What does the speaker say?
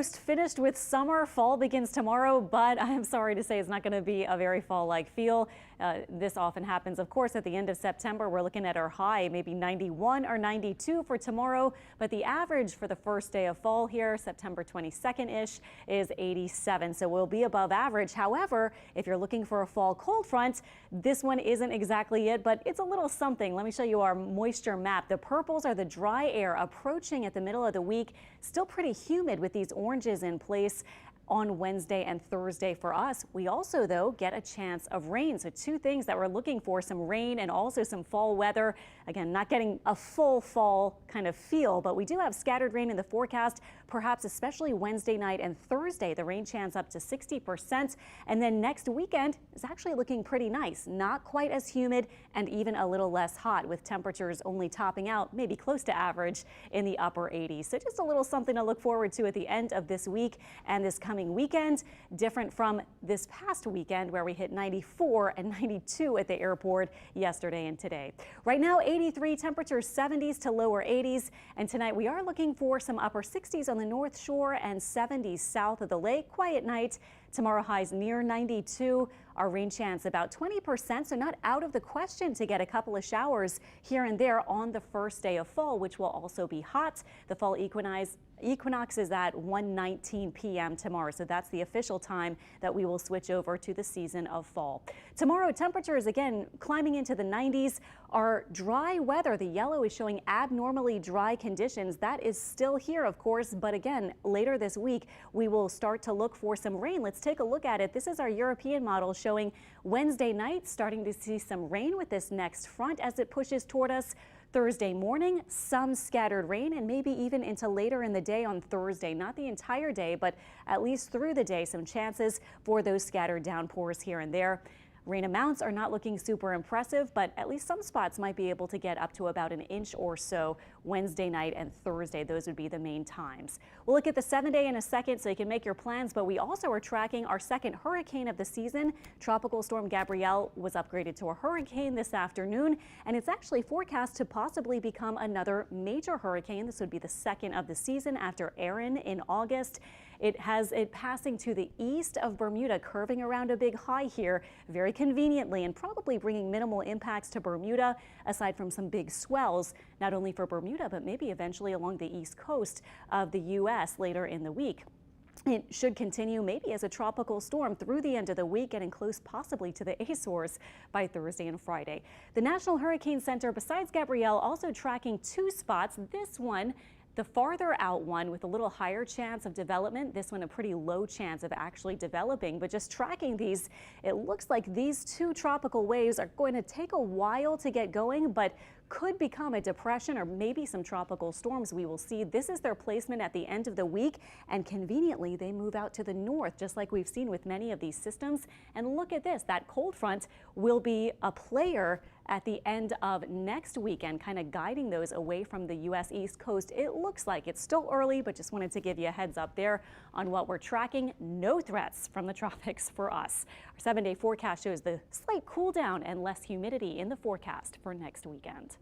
Finished with summer. Fall begins tomorrow, but I am sorry to say it's not going to be a very fall-like feel. This often happens, of course, at the end of September. We're looking at our high, maybe 91 or 92 for tomorrow, but the average for the first day of fall here, September 22nd-ish, is 87, so we'll be above average. However, if you're looking for a fall cold front, this one isn't exactly it, but it's a little something. Let me show you our moisture map. The purples are the dry air approaching at the middle of the week. Still pretty humid with these oranges in place on Wednesday and Thursday for us. We also, though, get a chance of rain. So two things that we're looking for, some rain and also some fall weather. Again, not getting a full fall kind of feel, but we do have scattered rain in the forecast, perhaps especially Wednesday night and Thursday. The rain chance up to 60%. And then next weekend is actually looking pretty nice. Not quite as humid and even a little less hot, with temperatures only topping out maybe close to average in the upper 80s. So just a little something to look forward to at the end of this week and this coming weekend, different from this past weekend where we hit 94 and 92 at the airport yesterday and today. Right now, 83 temperatures, 70s to lower 80s, and tonight we are looking for some upper 60s on the North Shore and 70s south of the lake. Quiet night. Tomorrow highs near 92. Our rain chance about 20%, so not out of the question to get a couple of showers here and there on the first day of fall, which will also be hot. The fall equinox is at 1:19 p.m. tomorrow, so that's the official time that we will switch over to the season of fall. Tomorrow, temperatures again climbing into the 90s. Our dry weather, the yellow is showing abnormally dry conditions. That is still here, of course, but again, later this week, we will start to look for some rain. Let's take a look at it. This is our European model showing Wednesday night starting to see some rain with this next front as it pushes toward us. Thursday morning, some scattered rain, and maybe even into later in the day on Thursday. Not the entire day, but at least through the day, some chances for those scattered downpours here and there. Rain amounts are not looking super impressive, but at least some spots might be able to get up to about an inch or so Wednesday night and Thursday. Those would be the main times. We'll look at the 7-day in a second so you can make your plans, but we also are tracking our second hurricane of the season. Tropical Storm Gabrielle was upgraded to a hurricane this afternoon, and it's actually forecast to possibly become another major hurricane. This would be the second of the season after Erin in August. It has it passing to the east of Bermuda, curving around a big high here very conveniently and probably bringing minimal impacts to Bermuda, aside from some big swells, not only for Bermuda, but maybe eventually along the east coast of the U.S. later in the week. It should continue maybe as a tropical storm through the end of the week, getting close possibly to the Azores by Thursday and Friday. The National Hurricane Center, besides Gabrielle, also tracking two spots. This one, the farther out one with a little higher chance of development, this one a pretty low chance of actually developing, but just tracking these, it looks like these two tropical waves are going to take a while to get going, but could become a depression or maybe some tropical storms. We will see. This is their placement at the end of the week, and conveniently they move out to the north, just like we've seen with many of these systems. And look at this, that cold front will be a player at the end of next weekend, kind of guiding those away from the U.S. East Coast. It looks like it's still early, but just wanted to give you a heads up there on what we're tracking. No threats from the tropics for us. Our 7-day forecast shows the slight cool down and less humidity in the forecast for next weekend.